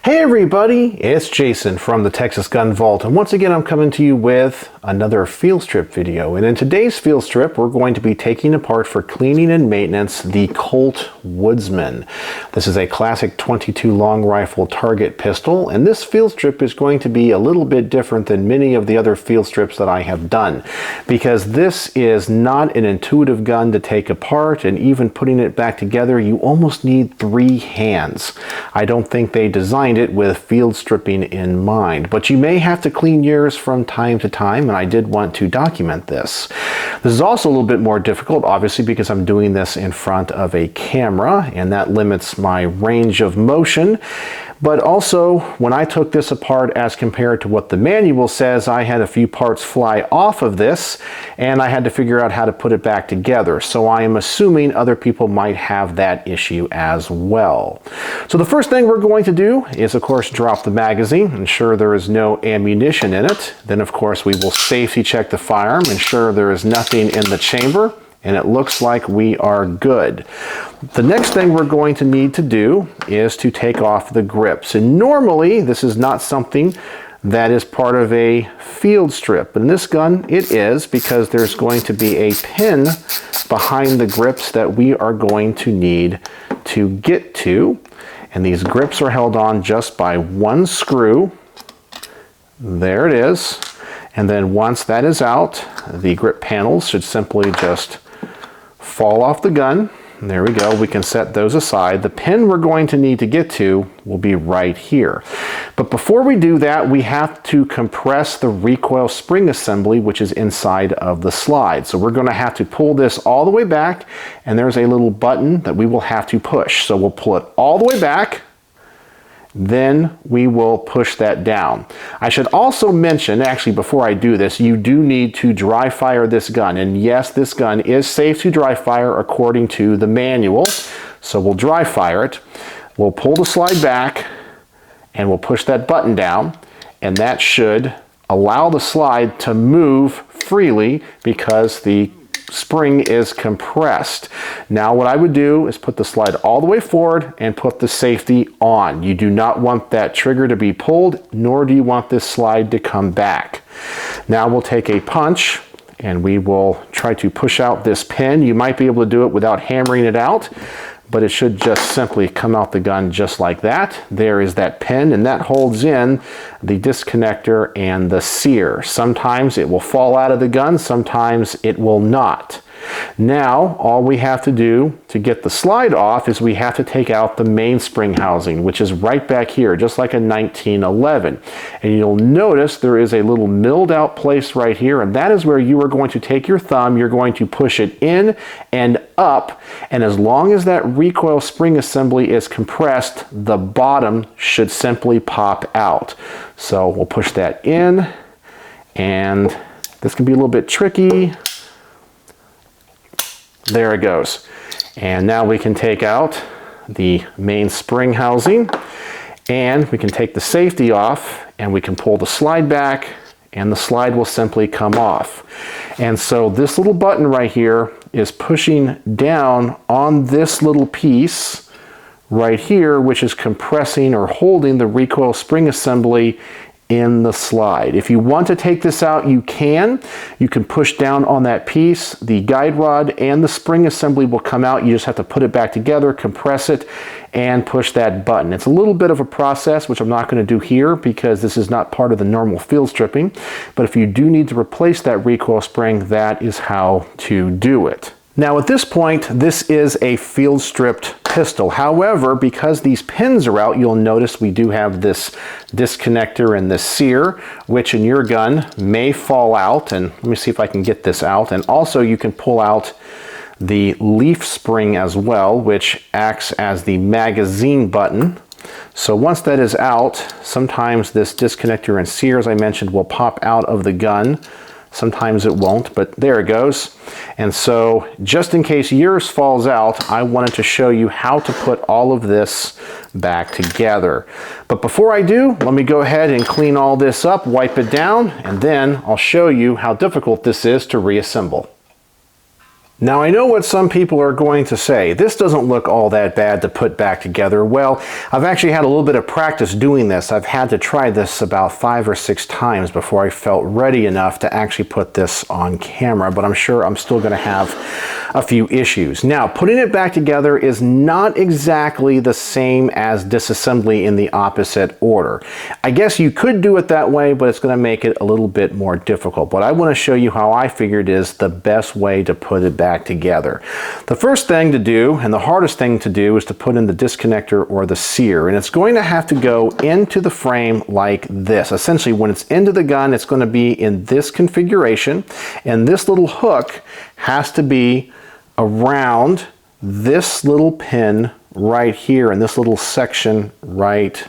Hey everybody, it's Jason from the Texas Gun Vault, and once again I'm coming to you with another field strip video. And in today's field strip we're going to be taking apart for cleaning and maintenance the Colt Woodsman. This is a classic 22 long rifle target pistol, and this field strip is going to be a little bit different than many of the other field strips that I have done, because this is not an intuitive gun to take apart, and even putting it back together you almost need 3 hands. I don't think they designed it with field stripping in mind, but you may have to clean yours from time to time, and I did want to document this. This is also a little bit more difficult, obviously, because I'm doing this in front of a camera, and that limits my range of motion. But also, when I took this apart as compared to what the manual says, I had a few parts fly off of this, and I had to figure out how to put it back together. So I am assuming other people might have that issue as well. So the first thing we're going to do is, of course, drop the magazine, ensure there is no ammunition in it. Then, of course, we will safety check the firearm, ensure there is nothing in the chamber, and it looks like we are good. The next thing we're going to need to do is to take off the grips. And normally this is not something that is part of a field strip, but in this gun it is, because there's going to be a pin behind the grips that we are going to need to get to. And these grips are held on just by one screw. There it is. And then once that is out, the grip panels should simply just fall off the gun. There we go. We can set those aside. The pin we're going to need to get to will be right here. But before we do that, we have to compress the recoil spring assembly, which is inside of the slide. So we're going to have to pull this all the way back, and there's a little button that we will have to push. So we'll pull it all the way back, then we will push that down. I should also mention, actually before I do this, you do need to dry fire this gun. And yes, this gun is safe to dry fire according to the manual. So we'll dry fire it. We'll pull the slide back and we'll push that button down, and that should allow the slide to move freely because the spring is compressed. Now what I would do is put the slide all the way forward and put the safety on. You do not want that trigger to be pulled, nor do you want this slide to come back. Now we'll take a punch and we will try to push out this pin. You might be able to do it without hammering it out, but it should just simply come out the gun just like that. There is that pin, and that holds in the disconnector and the sear. Sometimes it will fall out of the gun, sometimes it will not. Now, all we have to do to get the slide off is we have to take out the mainspring housing, which is right back here, just like a 1911. And you'll notice there is a little milled out place right here, and that is where you are going to take your thumb, you're going to push it in and up, and as long as that recoil spring assembly is compressed, the bottom should simply pop out. So we'll push that in, and this can be a little bit tricky. There it goes. And now we can take out the main spring housing, and we can take the safety off, and we can pull the slide back, and the slide will simply come off. And so this little button right here is pushing down on this little piece right here, which is compressing or holding the recoil spring assembly in the slide. If you want to take this out, you can. You can push down on that piece. The guide rod and the spring assembly will come out. You just have to put it back together, compress it, and push that button. It's a little bit of a process, which I'm not going to do here because this is not part of the normal field stripping. But if you do need to replace that recoil spring, that is how to do it. Now at this point, this is a field stripped pistol. However, because these pins are out, you'll notice we do have this disconnector and this sear, which in your gun may fall out. And let me see if I can get this out. And also you can pull out the leaf spring as well, which acts as the magazine button. So once that is out, sometimes this disconnector and sear, as I mentioned, will pop out of the gun. Sometimes it won't, but there it goes. And so just in case yours falls out, I wanted to show you how to put all of this back together. But before I do, let me go ahead and clean all this up, wipe it down, and then I'll show you how difficult this is to reassemble. Now I know what some people are going to say. This doesn't look all that bad to put back together. Well, I've actually had a little bit of practice doing this. I've had to try this about 5 or 6 times before I felt ready enough to actually put this on camera, but I'm sure I'm still going to have a few issues. Now, putting it back together is not exactly the same as disassembly in the opposite order. I guess you could do it that way, but it's going to make it a little bit more difficult. But I want to show you how I figured is the best way to put it back together. The first thing to do, and the hardest thing to do, is to put in the disconnector or the sear, and it's going to have to go into the frame like this. Essentially, when it's into the gun, it's going to be in this configuration, and this little hook has to be around this little pin right here and this little section right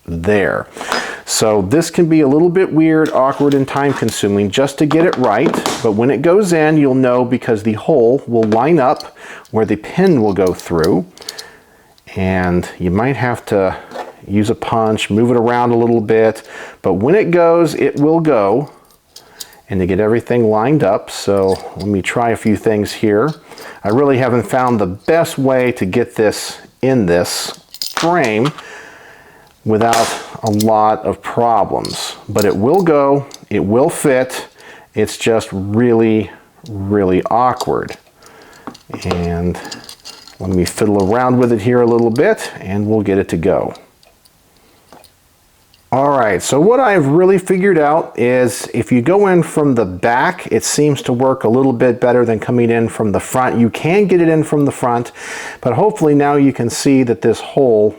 there. So this can be a little bit weird, awkward, and time-consuming just to get it right, but when it goes in, you'll know because the hole will line up where the pin will go through, and you might have to use a punch, move it around a little bit, but when it goes, it will go. And to get everything lined up, so let me try a few things here. I really haven't found the best way to get this in this frame without a lot of problems, but it will go, it will fit. It's just really, really awkward. And let me fiddle around with it here a little bit and we'll get it to go. Alright, so what I've really figured out is if you go in from the back, it seems to work a little bit better than coming in from the front. You can get it in from the front, but hopefully now you can see that this hole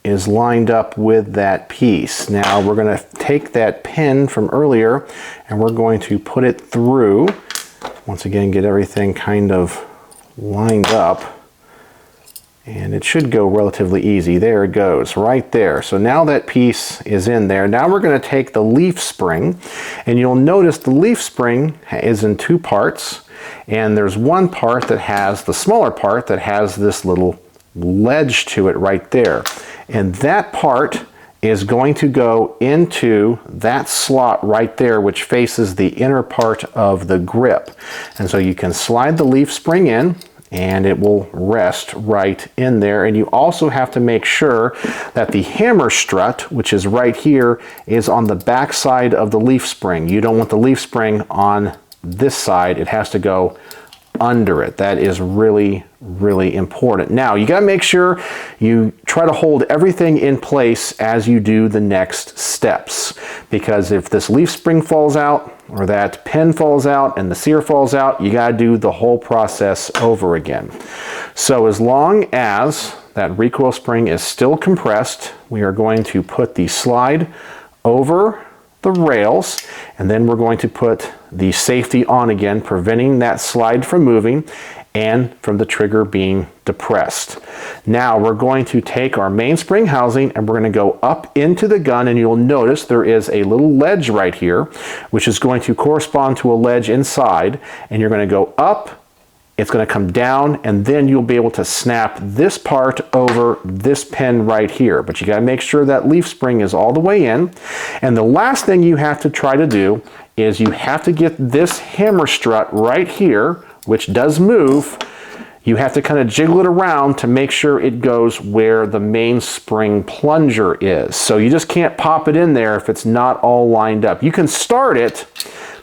is lined up with that piece. Now we're going to take that pin from earlier and we're going to put it through. Once again, get everything kind of lined up. And it should go relatively easy. There it goes, right there. So now that piece is in there. Now we're going to take the leaf spring, and you'll notice the leaf spring is in 2 parts, and there's one part that has, the smaller part that has this little ledge to it right there. And that part is going to go into that slot right there, which faces the inner part of the grip. And so you can slide the leaf spring in, and it will rest right in there. And you also have to make sure that the hammer strut, which is right here, is on the back side of the leaf spring. You don't want the leaf spring on this side. It has to go under it. That is really, really important. Now, you got to make sure you try to hold everything in place as you do the next steps, because if this leaf spring falls out or that pin falls out and the sear falls out, you got to do the whole process over again. So as long as that recoil spring is still compressed, we are going to put the slide over the rails, and then we're going to put the safety on again, preventing that slide from moving and from the trigger being depressed. Now we're going to take our mainspring housing and we're going to go up into the gun, and you'll notice there is a little ledge right here, which is going to correspond to a ledge inside, and you're going to go up, it's going to come down, and then you'll be able to snap this part over this pin right here. But you got to make sure that leaf spring is all the way in. And the last thing you have to try to do is you have to get this hammer strut right here, which does move. You have to kind of jiggle it around to make sure it goes where the mainspring plunger is. So you just can't pop it in there if it's not all lined up. You can start it,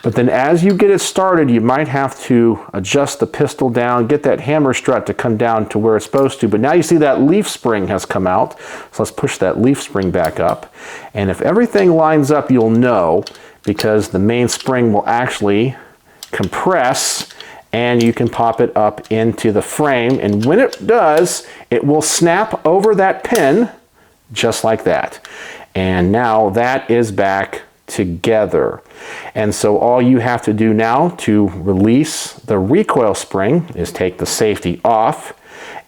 but then as you get it started, you might have to adjust the pistol down, get that hammer strut to come down to where it's supposed to. But now you see that leaf spring has come out. So let's push that leaf spring back up. And if everything lines up, you'll know, because the main spring will actually compress and you can pop it up into the frame. And when it does, it will snap over that pin just like that. And now that is back together. And so all you have to do now to release the recoil spring is take the safety off,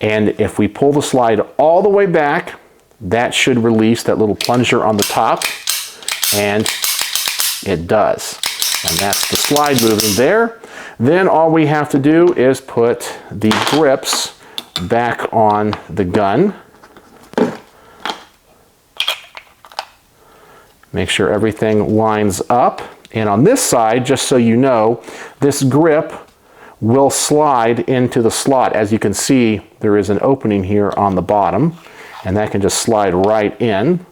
and if we pull the slide all the way back, that should release that little plunger on the top, and it does. And that's the slide moving there. Then all we have to do is put the grips back on the gun. Make sure everything lines up. And on this side, just so you know, this grip will slide into the slot. As you can see, there is an opening here on the bottom, and that can just slide right in.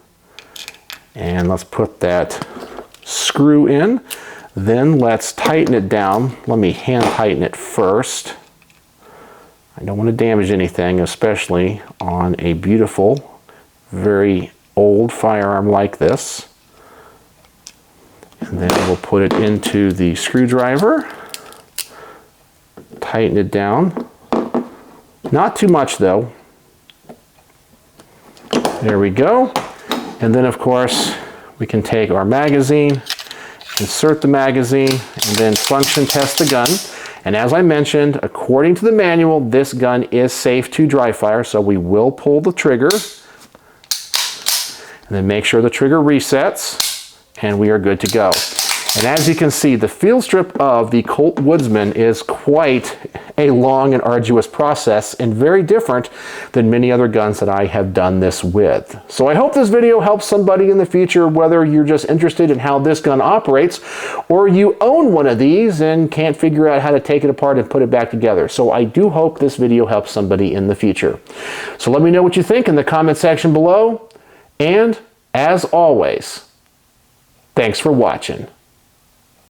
And let's put that screw in. Then let's tighten it down. Let me hand tighten it first. I don't want to damage anything, especially on a beautiful, very old firearm like this. And then we'll put it into the screwdriver. Tighten it down. Not too much though. There we go. And then of course we can take our magazine, insert the magazine, and then function test the gun. And as I mentioned, according to the manual, this gun is safe to dry fire, so we will pull the trigger. And then make sure the trigger resets, and we are good to go. And as you can see, the field strip of the Colt Woodsman is quite a long and arduous process, and very different than many other guns that I have done this with. So I hope this video helps somebody in the future, whether you're just interested in how this gun operates, or you own one of these and can't figure out how to take it apart and put it back together. So I do hope this video helps somebody in the future. So let me know what you think in the comment section below. And as always, thanks for watching.